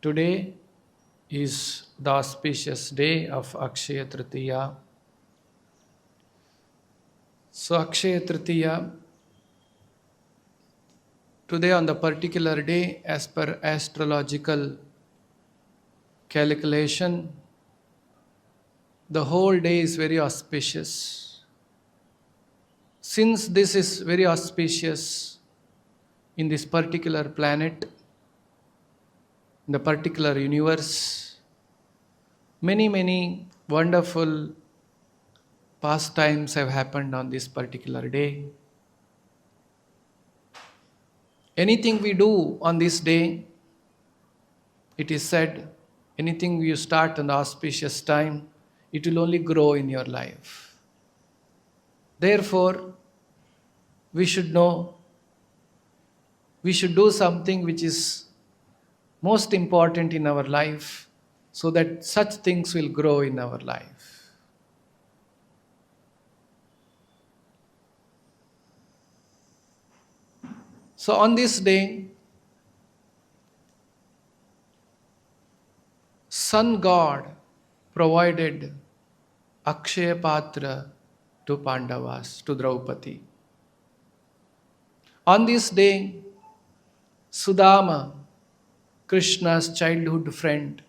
Today is the auspicious day of Akshaya Tritiya. So Akshaya Tritiya, today on the particular day as per astrological calculation, the whole day is very auspicious. Since this is very auspicious in this particular planet, in the particular universe, many wonderful pastimes have happened on this particular day. Anything we do on this day, it is said, anything you start on the auspicious time, it will only grow in your life. Therefore, we should know, we should do something which is most important in our life so that such things will grow in our life. So on this day, Sun God provided Akshaya Patra to Pandavas, to Draupadi. On this day, Sudama, Krishna's childhood friend,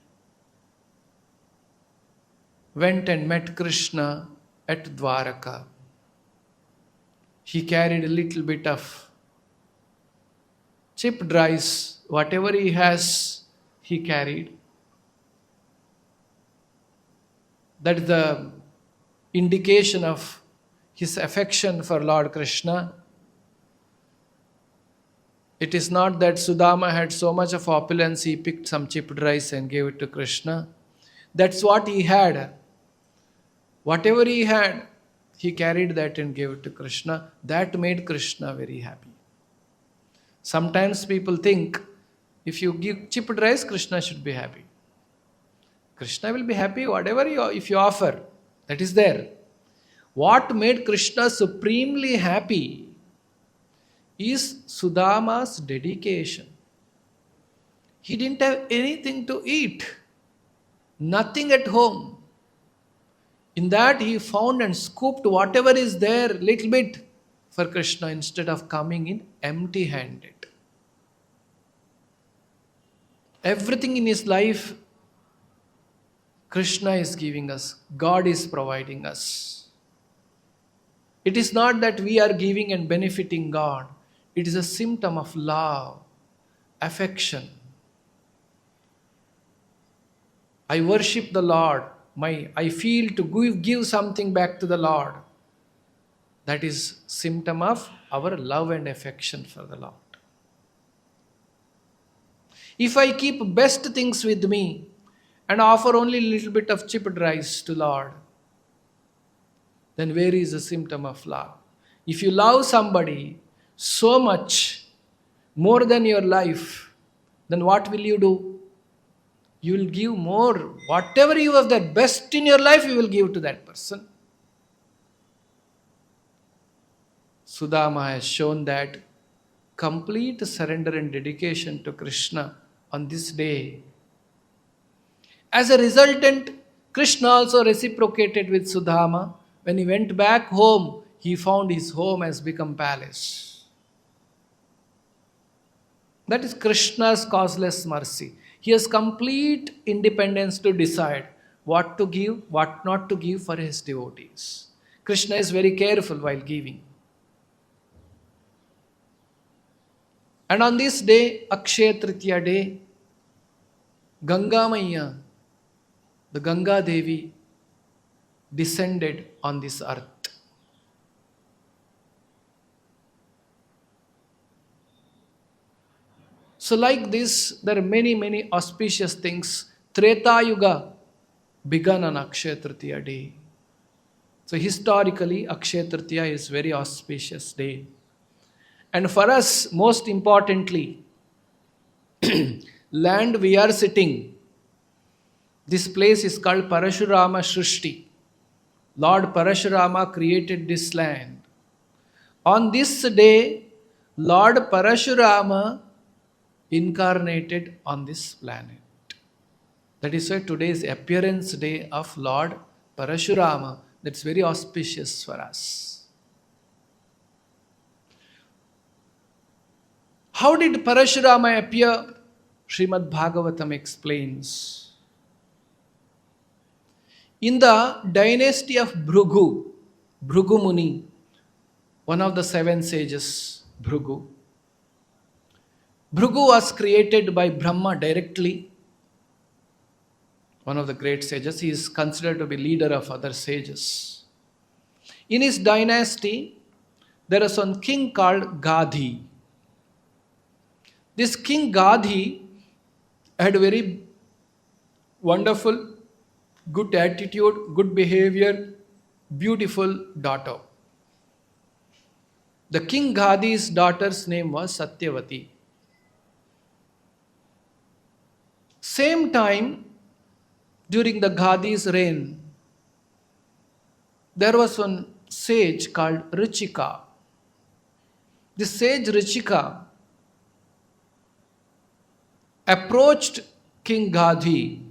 went and met Krishna at Dwaraka. He carried a little bit of chipped rice, whatever he has, he carried. That is the indication of his affection for Lord Krishna. It is not that Sudama had so much of opulence, he picked some chipped rice and gave it to Krishna. That's what he had. Whatever he had, he carried that and gave it to Krishna. That made Krishna very happy. Sometimes people think, if you give chipped rice, Krishna should be happy. Krishna will be happy whatever if you offer. That is there. What made Krishna supremely happy is Sudama's dedication. He didn't have anything to eat. Nothing at home. In that he found and scooped whatever is there, little bit, for Krishna instead of coming in empty-handed. Everything in his life, Krishna is giving us. God is providing us. It is not that we are giving and benefiting God. It is a symptom of love, affection. I worship the Lord. I feel to give something back to the Lord. That is symptom of our love and affection for the Lord. If I keep best things with me and offer only a little bit of chipped rice to Lord, then where is the symptom of love? If you love somebody so much, more than your life, then what will you do? You will give more. Whatever you have the best in your life, you will give to that person. Sudama has shown that complete surrender and dedication to Krishna on this day. As a resultant, Krishna also reciprocated with Sudama. When he went back home, he found his home has become palace. That is Krishna's causeless mercy. He has complete independence to decide what to give, what not to give for his devotees. Krishna is very careful while giving. And on this day, Akshaya Tritiya day, Ganga Maya, the Ganga Devi, descended on this earth. So like this, there are many auspicious things. Treta Yuga began on Akshaya Tritiya day. So historically, Akshaya Tritiya is very auspicious day. And for us, most importantly, land we are sitting, this place is called Parashurama Shrishti. Lord Parasurama created this land. On this day, Lord Parashurama incarnated on this planet. That is why today is appearance day of Lord Parashurama. That's very auspicious for us. How did Parashurama appear? Srimad Bhagavatam explains. In the dynasty of Bhrigu Muni, one of the 7 sages, Bhrigu was created by Brahma directly. One of the great sages. He is considered to be leader of other sages. In his dynasty, there was one king called Gadhi. This king Gadhi had very wonderful, good attitude, good behavior, beautiful daughter. The king Gadhi's daughter's name was Satyavati. Same time, during the Gadhi's reign, there was one sage called Richika. This sage Richika approached King Gadhi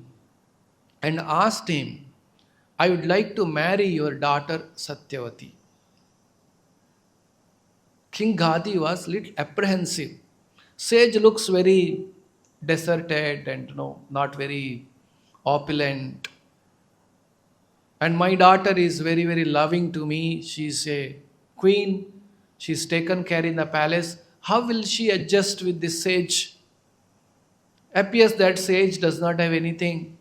and asked him, I would like to marry your daughter Satyavati. King Gadhi was a little apprehensive. Sage looks very deserted and not very opulent. And my daughter is very, very loving to me. She's a queen. She's taken care in the palace. How will she adjust with this sage? Appears that sage does not have anything.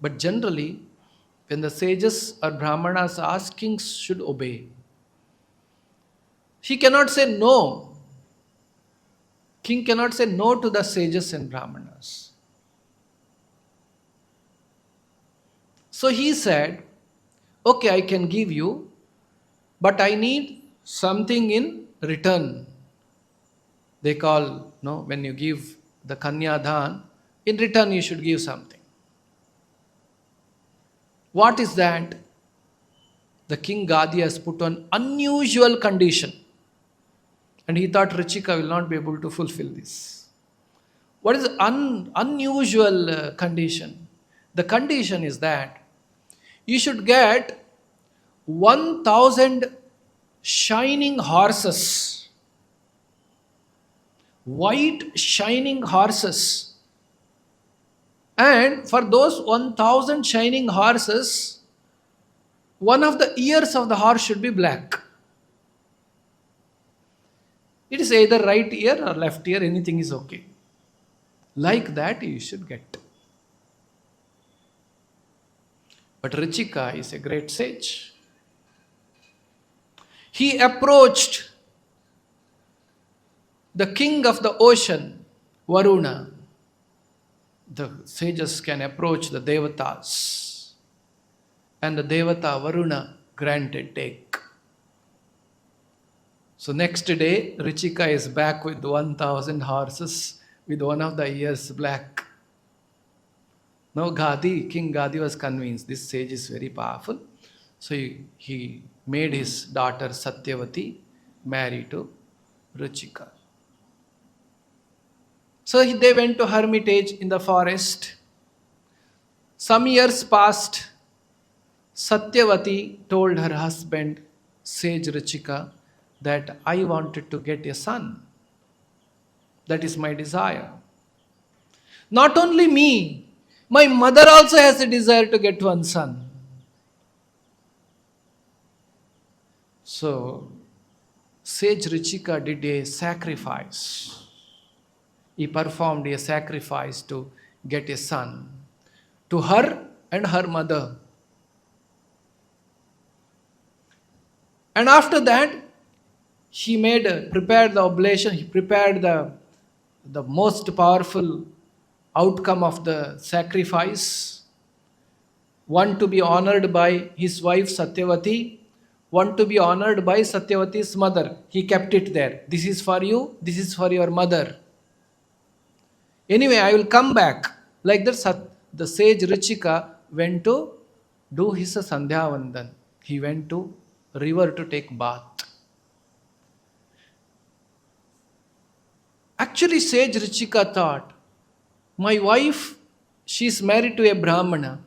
But generally, when the sages or brahmanas ask, kings should obey. He cannot say no. King cannot say no to the sages and brahmanas. So he said, okay, I can give you, but I need something in return. They call, when you give the Kanyadhan, in return you should give something. What is that? The king Gadhi has put on unusual condition. And he thought Richika will not be able to fulfill this. What is unusual condition? The condition is that you should get 1,000 shining horses. White shining horses. And for those 1,000 shining horses, one of the ears of the horse should be black. It is either right ear or left ear, anything is okay. Like that you should get. But Richika is a great sage. He approached the king of the ocean, Varuna. The sages can approach the Devatas. And the Devata Varuna granted take. So next day, Richika is back with 1,000 horses with one of the ears black. Now King Gadhi was convinced this sage is very powerful. So he made his daughter Satyavati marry to Richika. So they went to hermitage in the forest. Some years passed. Satyavati told her husband, sage Richika, that I wanted to get a son. That is my desire. Not only me, my mother also has a desire to get one son. So, sage Richika did a sacrifice. He performed a sacrifice to get a son to her and her mother. And after that, he prepared the oblation, he prepared the most powerful outcome of the sacrifice. One to be honored by his wife Satyavati, one to be honored by Satyavati's mother. He kept it there. This is for you, this is for your mother. Anyway, I will come back. Like that, the sage Richika went to do his Sandhya Vandan. He went to river to take bath. Actually, sage Richika thought, my wife she is married to a Brahmana.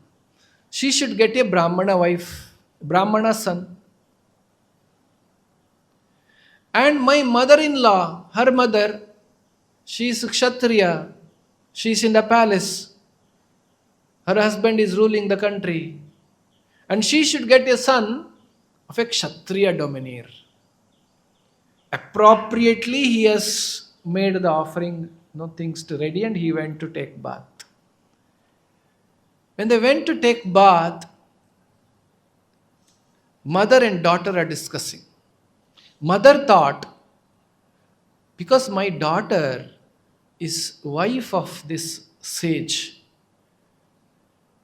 She should get a Brahmana wife, Brahmana son. And my mother-in-law, her mother, she is Kshatriya. She is in the palace. Her husband is ruling the country. And she should get a son of a Kshatriya domineer. Appropriately, he has made the offering, things to ready, and he went to take bath. When they went to take bath, mother and daughter are discussing. Mother thought, because my daughter is wife of this sage,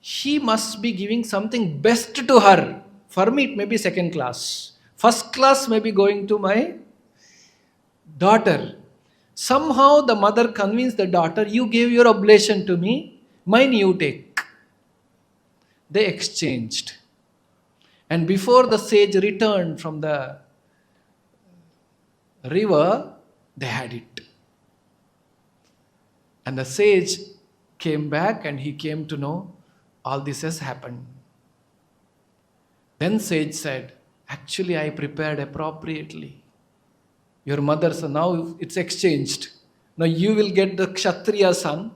he must be giving something best to her. For me, it may be second class. First class may be going to my daughter. Somehow the mother convinced the daughter, you gave your oblation to me, mine you take. They exchanged. And before the sage returned from the river, they had it. And the sage came back and he came to know all this has happened. Then sage said, actually I prepared appropriately. Your mother's son, now it's exchanged. Now you will get the Kshatriya son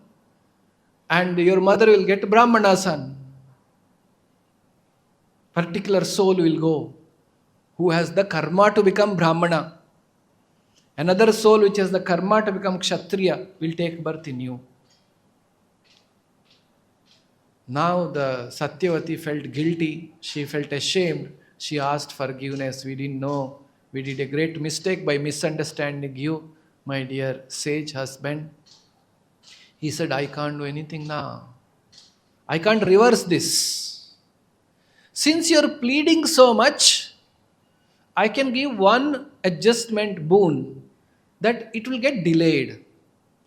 and your mother will get Brahmana son. Particular soul will go who has the karma to become Brahmana. Another soul which has the karma to become Kshatriya will take birth in you. Now the Satyavati felt guilty. She felt ashamed. She asked forgiveness. We didn't know. We did a great mistake by misunderstanding you, my dear sage husband. He said, I can't do anything now. I can't reverse this. Since you're pleading so much, I can give one adjustment boon, that it will get delayed.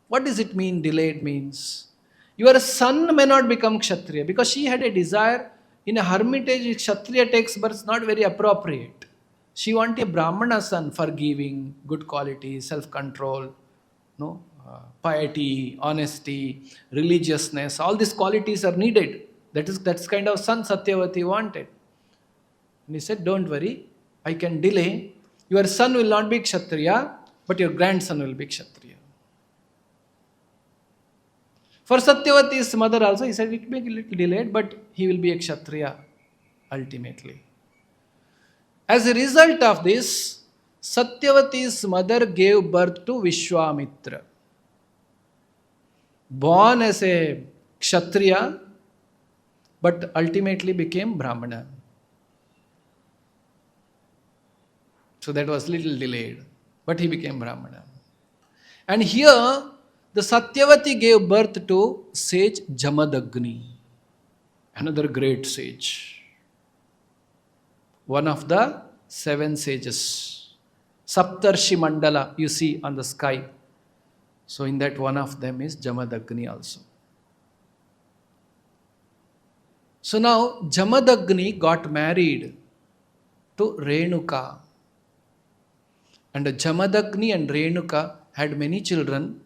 What does it mean, delayed means? Your son may not become Kshatriya, because she had a desire. In a hermitage, Kshatriya takes birth, not very appropriate. She wanted a Brahmana son, forgiving, good qualities, self-control, piety, honesty, religiousness. All these qualities are needed. That's kind of son Satyavati wanted. And he said, don't worry, I can delay. Your son will not be Kshatriya, but your grandson will be Kshatriya. For Satyavati's mother also, he said, it may be a little delayed, but he will be a Kshatriya ultimately. As a result of this, Satyavati's mother gave birth to Vishwamitra. Born as a Kshatriya, but ultimately became Brahmana. So that was little delayed, but he became Brahmana. And here, the Satyavati gave birth to sage Jamadagni, another great sage. One of the 7 sages. Saptarshi Mandala, you see on the sky. So in that one of them is Jamadagni also. So now Jamadagni got married to Renuka. And Jamadagni and Renuka had many children.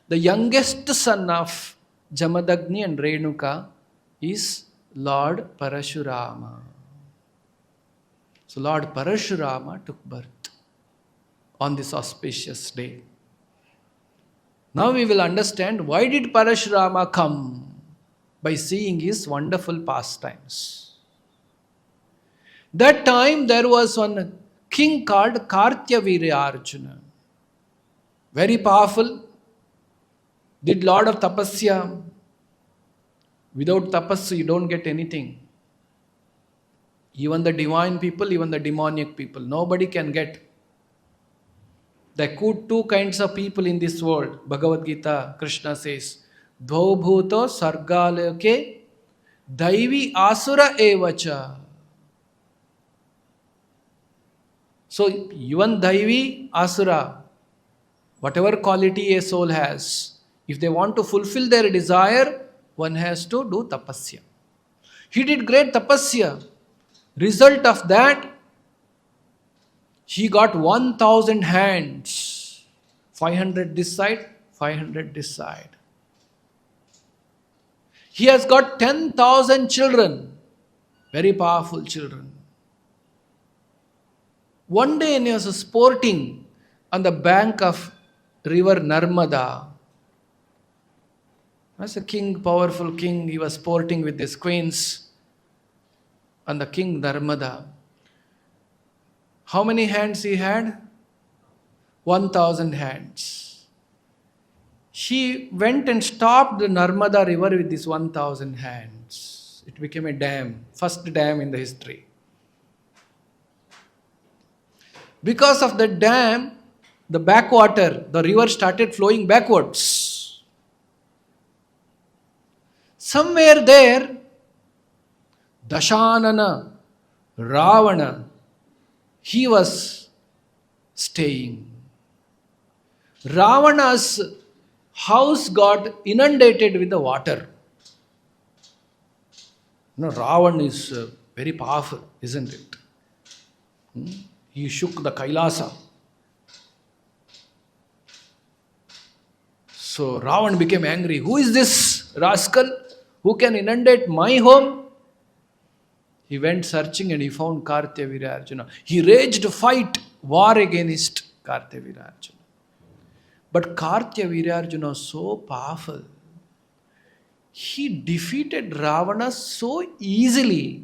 The youngest son of Jamadagni and Renuka is Lord Parashurama. So Lord Parashurama took birth on this auspicious day. Now we will understand why did Parashurama come? By seeing his wonderful pastimes. That time there was one king called Kartaviryarjuna. Very powerful. Did lot of tapasya. Without tapasya you don't get anything. Even the divine people, even the demoniac people, nobody can get. There are two kinds of people in this world. Bhagavad Gita, Krishna says, Dvau bhuto sargalake daivi asura evacha. So even daivi, asura, whatever quality a soul has, if they want to fulfill their desire, one has to do tapasya. He did great tapasya. Result of that, he got 1,000 hands. 500 this side, 500 this side. He has got 10,000 children, very powerful children. One day when he was sporting on the bank of river Narmada, as a king, powerful king, he was sporting with his queens on the king Narmada. How many hands he had? 1,000 hands. He went and stopped the Narmada river with his 1,000 hands. It became a dam, first dam in the history. Because of the dam, the backwater, the river started flowing backwards. Somewhere there, Dashanana, Ravana, he was staying. Ravana's house got inundated with the water. Ravan is very powerful, isn't it? He shook the Kailasa. So Ravan became angry. Who is this rascal who can inundate my home? He went searching and he found Kartaviryarjuna. He raged fight, war against Kartaviryarjuna. But Kartaviryarjuna was so powerful. He defeated Ravana so easily.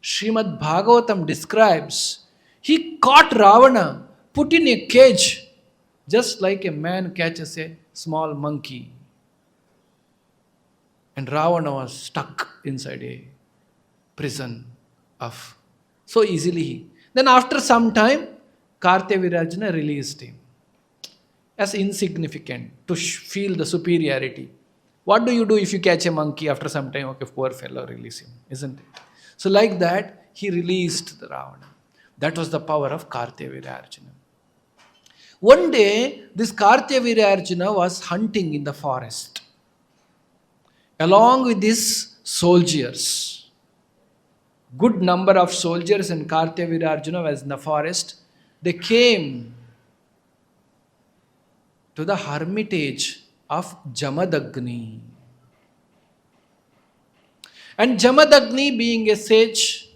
Srimad Bhagavatam describes, he caught Ravana, put in a cage, just like a man catches a small monkey. And Ravana was stuck inside a prison of so easily. Then after some time, Kartaviryarjuna released him as insignificant to feel the superiority. What do you do if you catch a monkey after some time? Okay, poor fellow, release him, isn't it? So like that, he released the Ravana. That was the power of Kartaviryarjuna. One day, this Kartaviryarjuna was hunting in the forest along with his soldiers. Good number of soldiers and Kartaviryarjuna was in the forest. They came to the hermitage of Jamadagni. And Jamadagni being a sage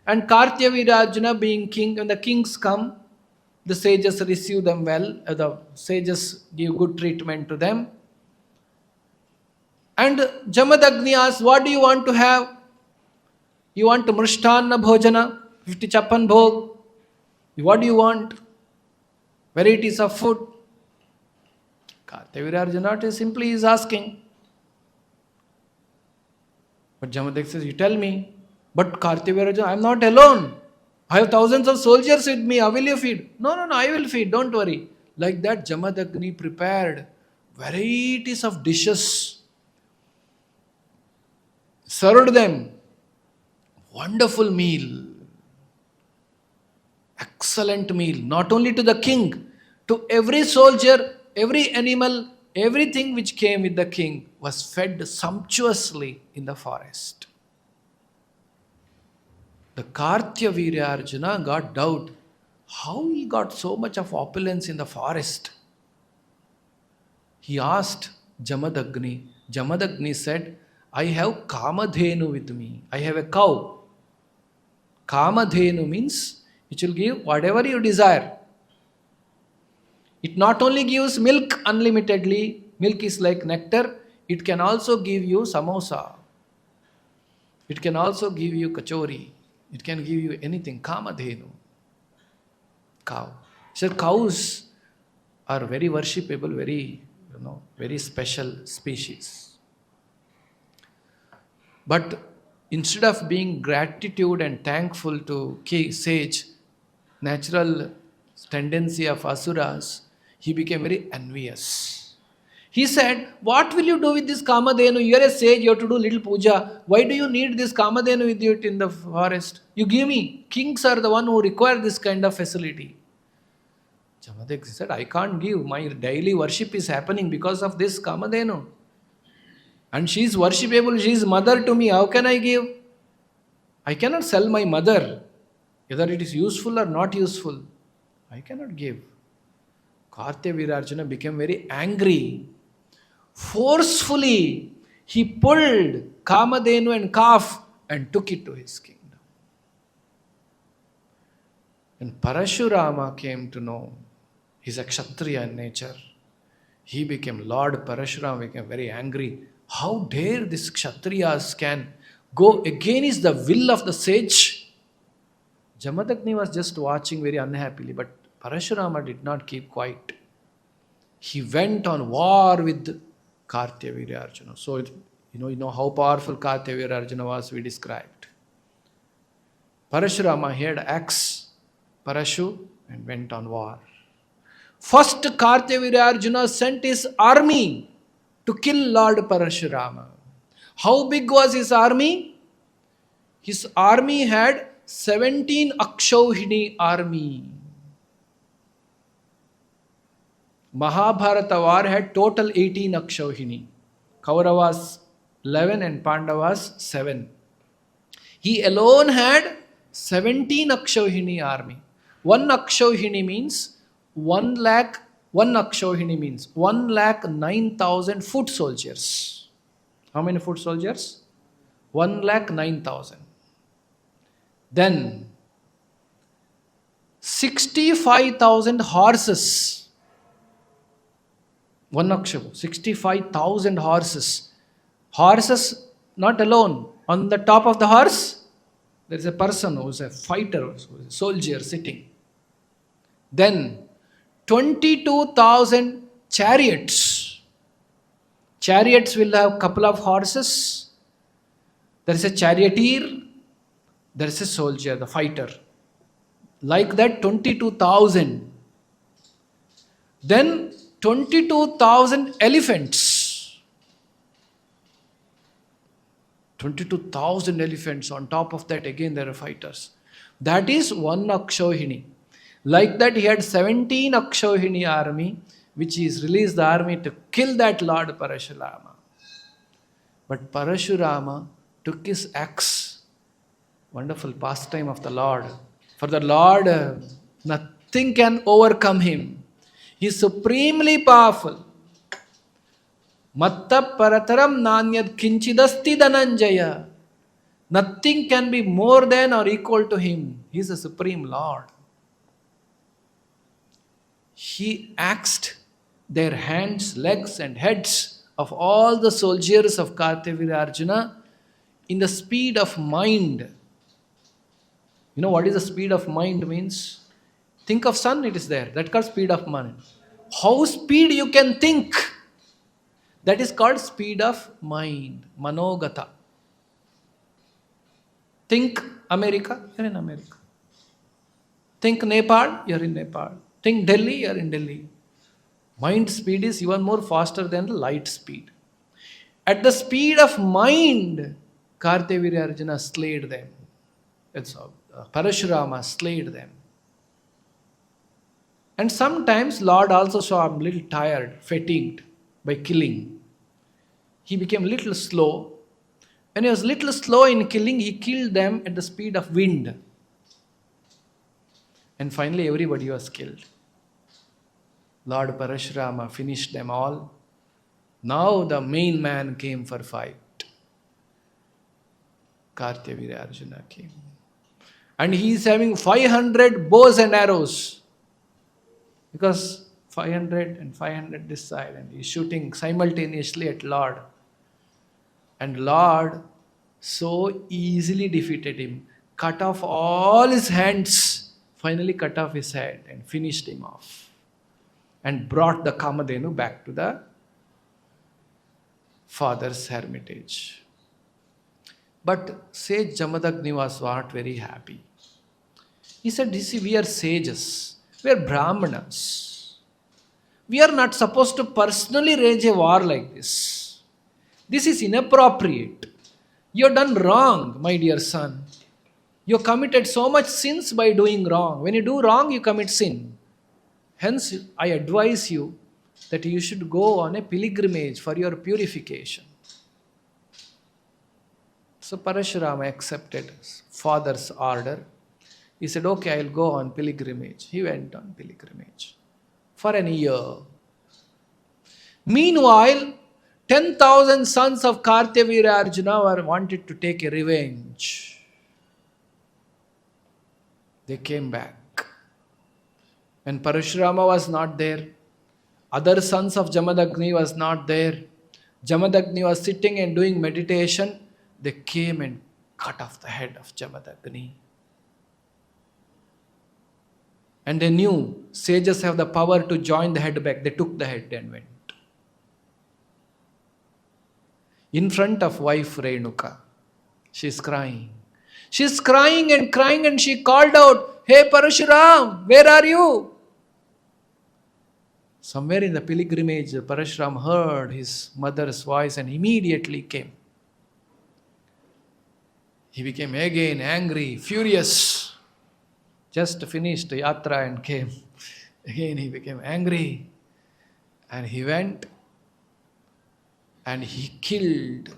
and Kartaviryarjuna being king, when the kings come, the sages receive them well, the sages give good treatment to them. And Jamadagni asks, what do you want to have? You want Mrishtanna Bhojana, 50 Chappan Bhog. What do you want? Varieties of food. Kartaviryarjuna simply is asking. But Jamadagni says, you tell me. But Kartaviryarjuna, I am not alone. I have thousands of soldiers with me. How will you feed? No, I will feed. Don't worry. Like that, Jamadagni prepared varieties of dishes. Served them. Wonderful meal. Excellent meal. Not only to the king, to every soldier, every animal, everything which came with the king was fed sumptuously in the forest. The Kartaviryarjuna got doubt. How he got so much of opulence in the forest? He asked Jamadagni. Jamadagni said, I have Kamadhenu with me. I have a cow. Kamadhenu means it will give whatever you desire. It not only gives milk unlimitedly, milk is like nectar, it can also give you samosa. It can also give you kachori. It can give you anything. Kamadhenu. Cow. So cows are very worshipable, very special species. But instead of being gratitude and thankful to sage, natural tendency of asuras, he became very envious. He said, what will you do with this Kamadhenu? You are a sage, you have to do little puja. Why do you need this Kamadhenu with you in the forest? You give me. Kings are the one who require this kind of facility. Jamadagni said, I can't give. My daily worship is happening because of this Kamadhenu. And she is worshipable, she is mother to me. How can I give? I cannot sell my mother. Whether it is useful or not useful, I cannot give. Kartaviryarjuna became very angry. Forcefully, He pulled Kamadhenu and calf and took it to his kingdom. When Parashurama came to know he's a Kshatriya in nature, he became Lord Parasurama, became very angry. How dare these Kshatriyas can go against the will of the sage? Jamadagni was just watching very unhappily, but Parashurama did not keep quiet. He went on war with Kartaviryarjuna. So, you know how powerful Kartaviryarjuna was, we described. Parashurama had axe, Parashu, and went on war. First, Kartaviryarjuna sent his army to kill Lord Parashurama. How big was his army? His army had 17 Akshauhini army. Mahabharata war had total 18 Akshauhini. Kauravas 11 and Pandavas 7. He alone had 17 Akshauhini army. One Akshauhini means 1 lakh 9,000 foot soldiers. How many foot soldiers? 1,09,000. Then 65,000 horses. 1 Akshavu, 65,000 horses. Horses not alone. On the top of the horse, there is a person who is a fighter, who is a soldier sitting. Then 22,000 chariots. Chariots will have a couple of horses. There is a charioteer. There is a soldier, the fighter. Like that, 22,000. Then 22,000 elephants. 22,000 elephants. On top of that, again there are fighters. That is 1 Akshauhini. Like that, he had 17 Akshauhini army, which is released the army to kill that Lord Parashurama. But Parashurama took his axe. Wonderful pastime of the Lord. For the Lord, nothing can overcome him. He is supremely powerful. Matta parataram nanyad kinchidasti dhananjaya. Nothing can be more than or equal to him. He is the supreme Lord. He axed their hands, legs and heads of all the soldiers of Kartaviryarjuna in the speed of mind. You know what is the speed of mind means? Think of sun, it is there. That called speed of mind. How speed you can think? That is called speed of mind. Manogata. Think America, you are in America. Think Nepal, you are in Nepal. Think Delhi, you are in Delhi. Mind speed is even more faster than the light speed. At the speed of mind, Kartaviryarjuna slayed them. That's all. Parashurama slayed them. And sometimes Lord also saw him a little tired, fatigued by killing. He became a little slow. When he was a little slow in killing, he killed them at the speed of wind. And finally everybody was killed. Lord Parashurama finished them all. Now the main man came for fight. Kartaviryarjuna came. And he is having 500 bows and arrows. Because 500 and 500 this side, and he is shooting simultaneously at Lord. And Lord so easily defeated him, cut off all his hands, finally cut off his head and finished him off. And brought the Kamadhenu back to the father's hermitage. But sage Jamadagni was not very happy. He said, see, we are sages. We are Brahmanas. We are not supposed to personally wage a war like this. This is inappropriate. You have done wrong, my dear son. You have committed so much sins by doing wrong. When you do wrong, you commit sin. Hence, I advise you that you should go on a pilgrimage for your purification. So Parashurama accepted his father's order. He said, okay, I'll go on pilgrimage. He went on pilgrimage for an year. Meanwhile, 10,000 sons of Kartaviryarjuna wanted to take a revenge. They came back. When Parashurama was not there, other sons of Jamadagni was not there. Jamadagni was sitting and doing meditation. They came and cut off the head of Jamadagni. And they knew sages have the power to join the head back. They took the head and went. In front of wife Renuka, she's crying. She's crying and she called out, "Hey Parashuram, where are you?" Somewhere in the pilgrimage, Parashuram heard his mother's voice and immediately came. He became again angry, furious. Just finished the yatra and came. Again he became angry. And he went and he killed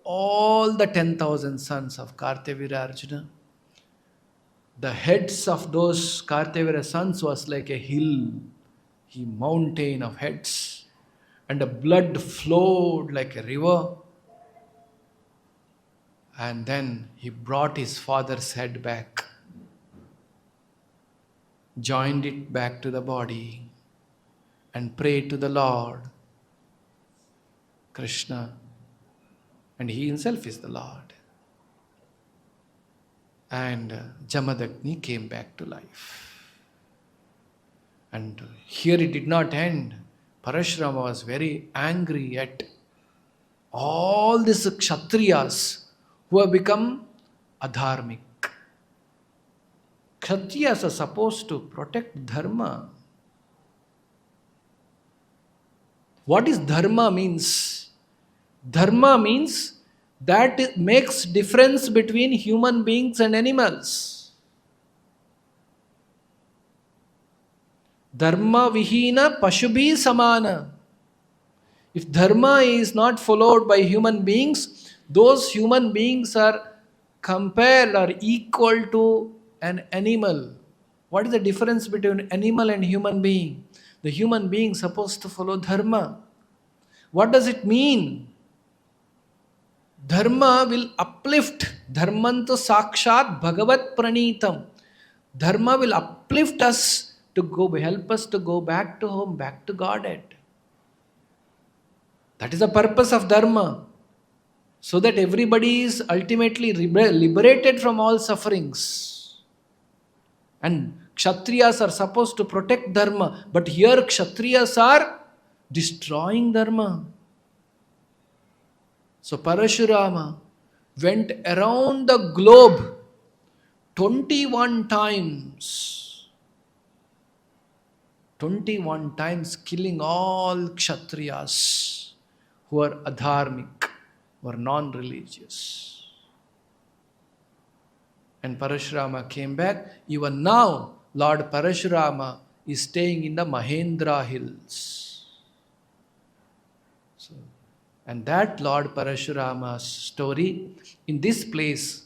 all the 10,000 sons of Kartaviryarjuna. The heads of those Kartavirya sons was like a hill, a mountain of heads. And the blood flowed like a river. And then he brought his father's head back, joined it back to the body, and prayed to the Lord, Krishna. And he himself is the Lord. And Jamadagni came back to life. And here it did not end. Parashurama was very angry at all these Kshatriyas who have become adharmic. Kshatriyas are supposed to protect Dharma. What is Dharma means? Dharma means that it makes difference between human beings and animals. Dharma vihina pashubhi samana. If dharma is not followed by human beings, those human beings are compared or equal to an animal. What is the difference between animal and human being? The human being is supposed to follow dharma. What does it mean? Dharma will uplift. Dharmantu sakshat bhagavat pranitam. Dharma will uplift us to go, help us to go back to home, back to Godhead. That is the purpose of Dharma. So that everybody is ultimately liberated from all sufferings. And Kshatriyas are supposed to protect Dharma. But here Kshatriyas are destroying Dharma. So Parashurama went around the globe 21 times. 21 times killing all Kshatriyas who are adharmic, who are non-religious. And Parashurama came back. Even now, Lord Parashurama is staying in the Mahendra hills. And that Lord Parashurama's story, in this place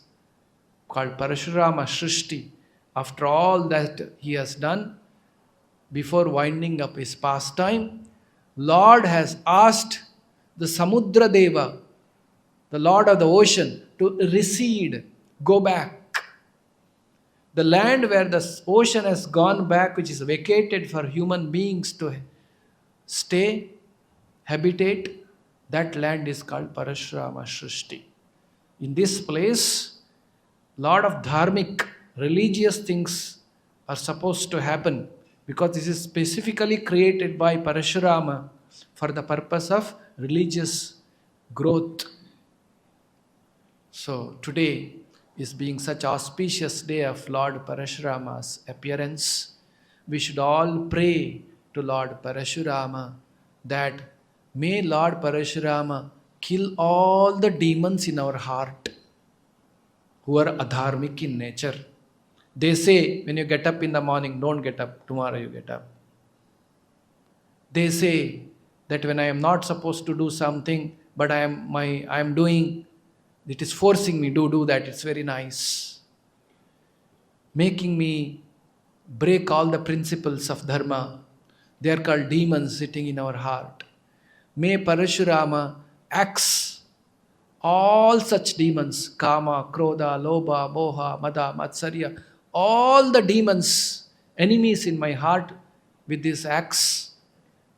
called Parashurama Shrishti, after all that he has done, before winding up his pastime, Lord has asked the Samudra Deva, the Lord of the ocean, to recede, go back. The land where the ocean has gone back, which is vacated for human beings to stay, habitate, that land is called Parashurama Shrishti. In this place, lot of dharmic, religious things are supposed to happen, because this is specifically created by Parashurama for the purpose of religious growth. So today is being such auspicious day of Lord Parashurama's appearance. We should all pray to Lord Parashurama that may Lord Parashurama kill all the demons in our heart who are adharmic in nature. They say, when you get up in the morning, don't get up, tomorrow you get up. They say that when I am not supposed to do something, but I am doing, it is forcing me to do that, it's very nice. Making me break all the principles of Dharma. They are called demons sitting in our heart. May Parashurama axe all such demons, kama, krodha, lobha, moha, mada, matsarya, all the demons, enemies in my heart with this axe.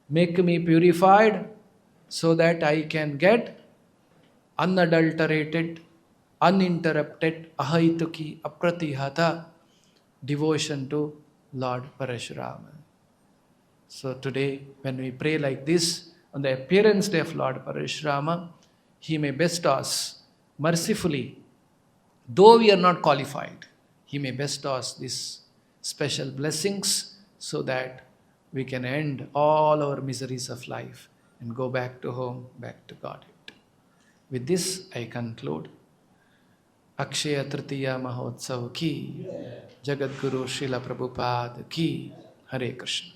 Make me purified so that I can get unadulterated, uninterrupted, ahaituki, apratihata devotion to Lord Parashurama. So today, when we pray like this, on the appearance day of Lord Parashurama, He may bestow us mercifully, though we are not qualified. He may bestow us these special blessings so that we can end all our miseries of life and go back to home, back to Godhead. With this, I conclude. Akshaya Tritiya Mahotsav ki, Jagadguru Srila Prabhupada ki, Hare Krishna.